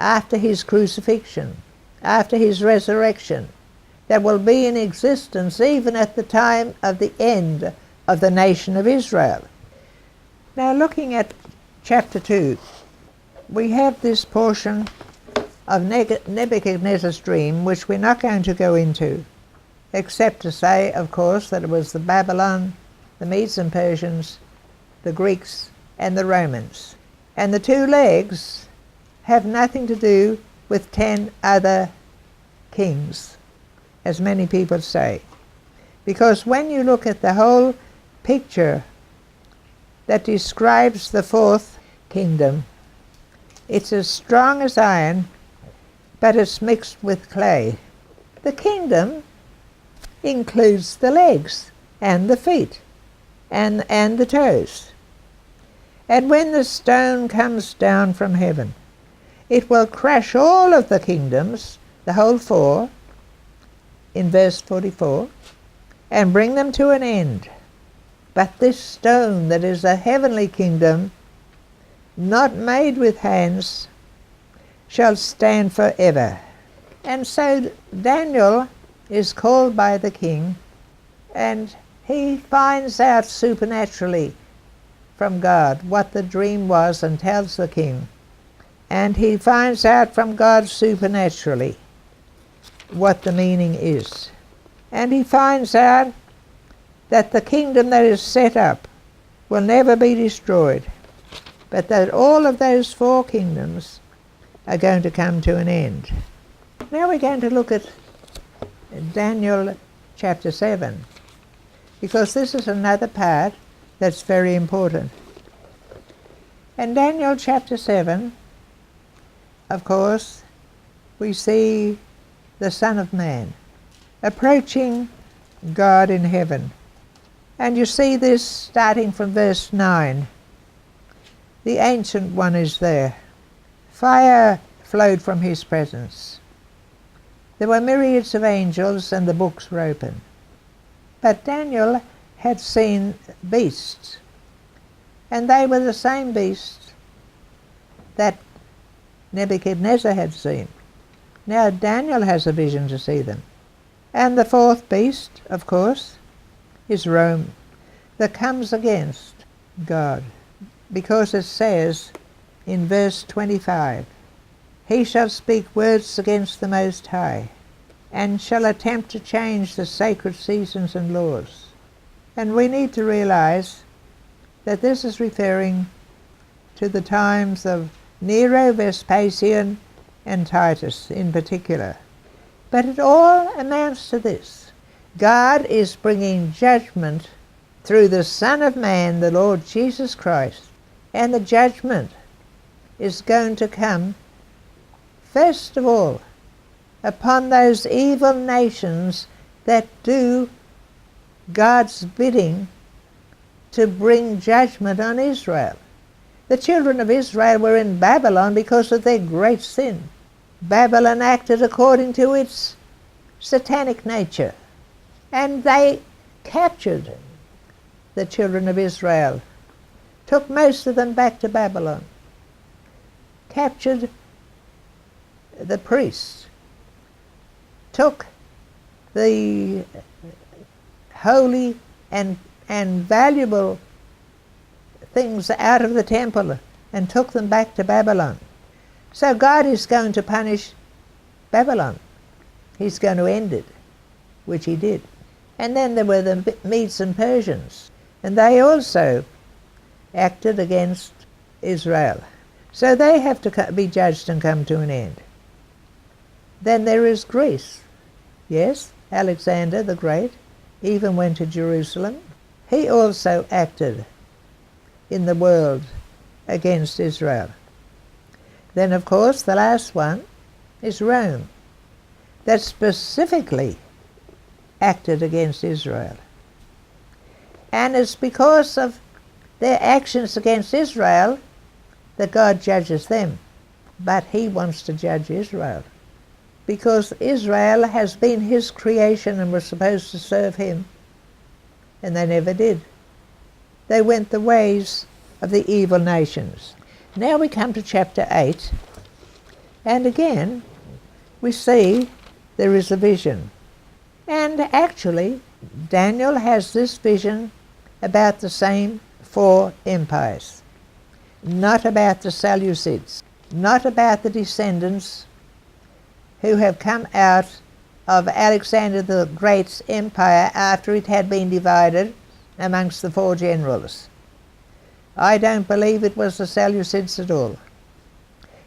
after his crucifixion, after his resurrection, that will be in existence even at the time of the end of the nation of Israel. Now, looking at chapter 2, we have this portion of Nebuchadnezzar's dream, which we're not going to go into, except to say, of course, that it was the Babylon, the Medes and Persians, the Greeks, and the Romans. And the 2 legs have nothing to do with 10 other kings, as many people say. Because when you look at the whole picture that describes the 4th kingdom, it's as strong as iron, but it's mixed with clay. The kingdom includes the legs and the feet and the toes. And when the stone comes down from heaven, it will crush all of the kingdoms, the whole 4, in verse 44, and bring them to an end. But this stone that is a heavenly kingdom, not made with hands, shall stand forever. And so Daniel is called by the king, and he finds out supernaturally from God what the dream was and tells the king. And he finds out from God supernaturally what the meaning is. And he finds out that the kingdom that is set up will never be destroyed, but that all of those 4 kingdoms are going to come to an end. Now we're going to look at Daniel chapter 7, because this is another part that's very important. In Daniel chapter 7, of course, we see the Son of Man approaching God in heaven. And you see this starting from verse 9. The Ancient One is there. Fire flowed from his presence. There were myriads of angels, and the books were open. But Daniel had seen beasts, and they were the same beasts that Nebuchadnezzar had seen. Now Daniel has a vision to see them. And the 4th beast, of course, is Rome, that comes against God, because it says in verse 25, he shall speak words against the Most High, and shall attempt to change the sacred seasons and laws. And we need to realize that this is referring to the times of Nero, Vespasian, and Titus in particular. But it all amounts to this. God is bringing judgment through the Son of Man, the Lord Jesus Christ, and the judgment is going to come, first of all, upon those evil nations that do God's bidding to bring judgment on Israel. The children of Israel were in Babylon because of their great sin. Babylon acted according to its satanic nature, and they captured the children of Israel, took most of them back to Babylon, captured the priests, took the holy and valuable things out of the temple and took them back to Babylon. So God is going to punish Babylon. He's going to end it, which he did. And then there were the Medes and Persians, and they also acted against Israel. So they have to be judged and come to an end. Then there is Greece. Yes, Alexander the Great even went to Jerusalem. He also acted in the world against Israel. Then, of course, the last one is Rome, that specifically acted against Israel. And it's because of their actions against Israel that God judges them. But he wants to judge Israel, because Israel has been his creation and was supposed to serve him, and they never did. They went the ways of the evil nations. Now we come to chapter 8, And again, we see there is a vision. And actually, Daniel has this vision about the same 4 empires. Not about the Seleucids, not about the descendants who have come out of Alexander the Great's empire after it had been divided amongst the 4 generals. I don't believe it was the Seleucids at all.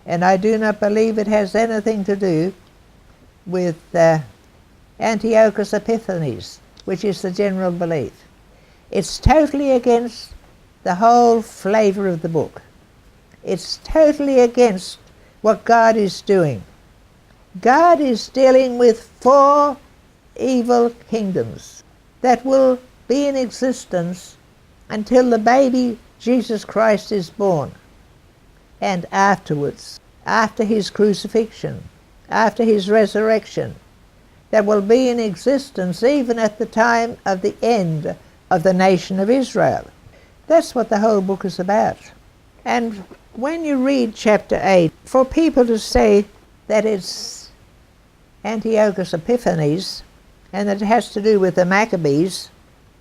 And I do not believe it has anything to do with Antiochus Epiphanes, which is the general belief. It's totally against the whole flavour of the book. It's totally against what God is doing. God is dealing with 4 evil kingdoms that will be in existence until the baby Jesus Christ is born, and afterwards, after his crucifixion, after his resurrection, that will be in existence even at the time of the end of the nation of Israel. That's what the whole book is about. And when you read chapter 8, for people to say that it's Antiochus Epiphanes and that it has to do with the Maccabees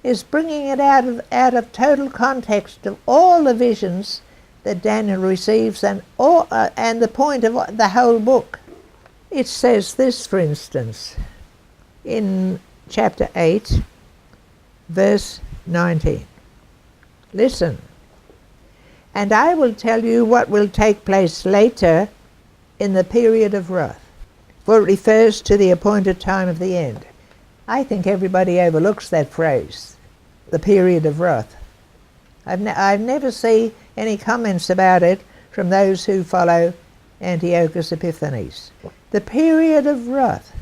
is bringing it out of total context of all the visions that Daniel receives and the point of the whole book. It says this, for instance, in chapter 8, verse 19. Listen. And I will tell you what will take place later in the period of wrath, for it refers to the appointed time of the end. I think everybody overlooks that phrase, the period of wrath. I've never seen any comments about it from those who follow Antiochus Epiphanes. The period of wrath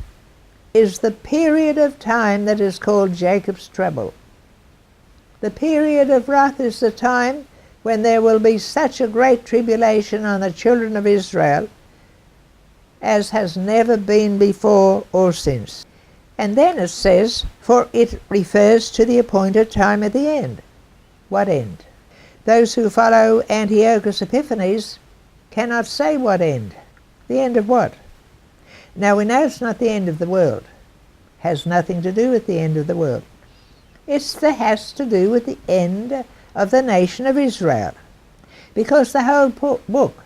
is the period of time that is called Jacob's trouble. The period of wrath is the time when there will be such a great tribulation on the children of Israel as has never been before or since. And then it says, for it refers to the appointed time at the end. What end? Those who follow Antiochus Epiphanes cannot say what end. The end of what? Now we know it's not the end of the world. Has nothing to do with the end of the world. It has to do with the end of the nation of Israel. Because the whole book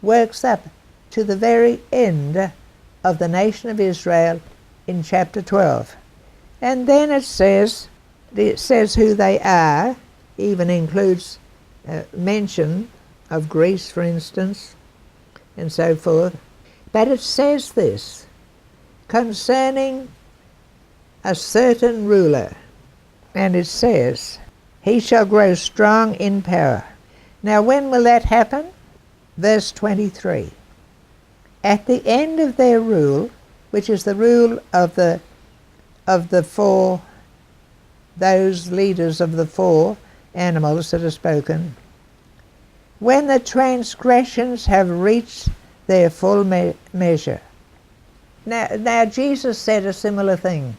works up to the very end of the nation of Israel in chapter 12. And then it says who they are, even includes mention of Greece, for instance, and so forth. But it says this, concerning a certain ruler, and it says, he shall grow strong in power. Now when will that happen? Verse 23. At the end of their rule, which is the rule of the 4, those leaders of the 4 animals that are spoken, when the transgressions have reached their full measure. Now Jesus said a similar thing.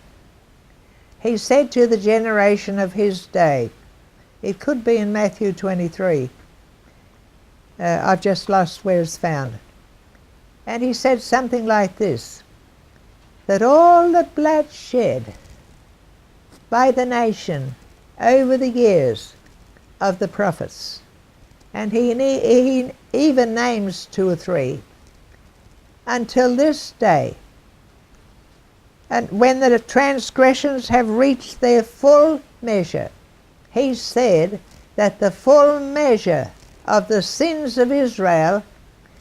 He said to the generation of his day, it could be in Matthew 23, I've just lost where it's found. And he said something like this, that all the blood shed by the nation over the years of the prophets, and he even names 2 or 3, until this day, and when the transgressions have reached their full measure, he said that the full measure of the sins of Israel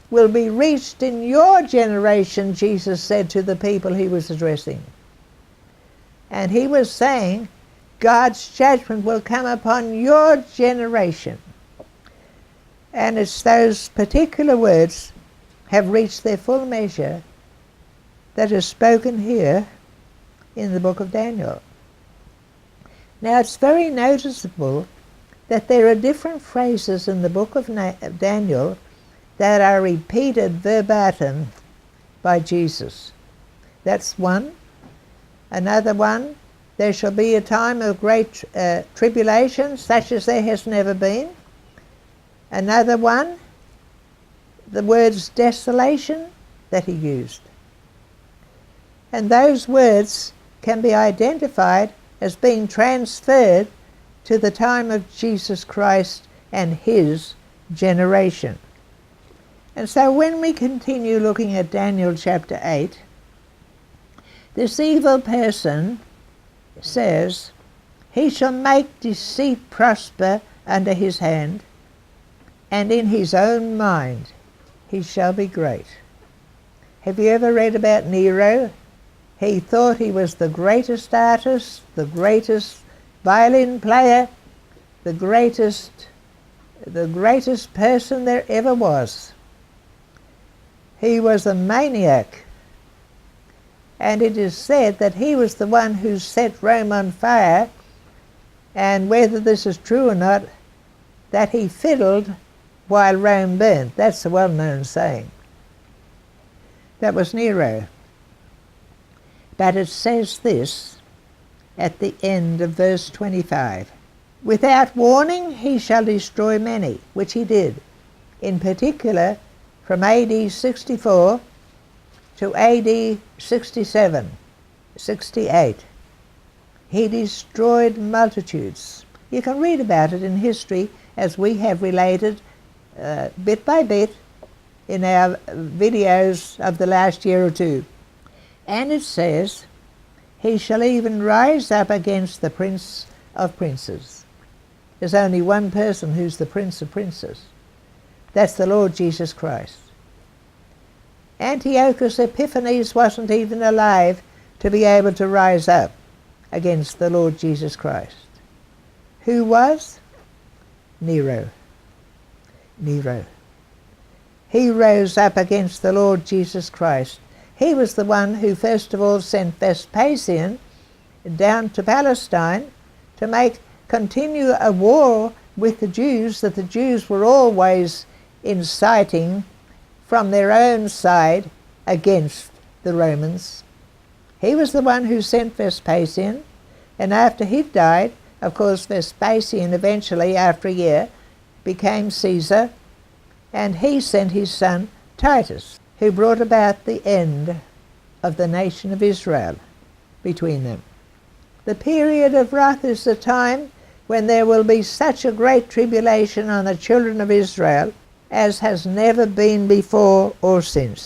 will be reached in your generation, Jesus said to the people he was addressing. And he was saying, God's judgment will come upon your generation. And it's those particular words have reached their full measure that is spoken here in the book of Daniel. Now it's very noticeable that there are different phrases in the book of Daniel that are repeated verbatim by Jesus. That's one. Another one, there shall be a time of great tribulation, such as there has never been. Another one, the words desolation that he used. And those words can be identified as being transferred to the time of Jesus Christ and his generation. And so when we continue looking at Daniel chapter 8, this evil person says, "He shall make deceit prosper under his hand, and in his own mind he shall be great." Have you ever read about Nero? He thought he was the greatest artist, the greatest violin player, the greatest person there ever was. He was a maniac. And it is said that he was the one who set Rome on fire, and whether this is true or not, that he fiddled while Rome burned. That's a well-known saying. That was Nero. But it says this at the end of verse 25. "Without warning he shall destroy many," which he did. In particular, from AD 64 to AD 67, 68. He destroyed multitudes. You can read about it in history, as we have related bit by bit in our videos of the last year or two. And it says, "He shall even rise up against the Prince of Princes." There's only one person who's the Prince of Princes. That's the Lord Jesus Christ. Antiochus Epiphanes wasn't even alive to be able to rise up against the Lord Jesus Christ. Who was? Nero. Nero. He rose up against the Lord Jesus Christ. He was the one who first of all sent Vespasian down to Palestine to continue a war with the Jews that the Jews were always inciting from their own side against the Romans. He was the one who sent Vespasian, and after he died, of course Vespasian eventually, after a year, became Caesar, and he sent his son Titus, who brought about the end of the nation of Israel between them. The period of wrath is the time when there will be such a great tribulation on the children of Israel as has never been before or since.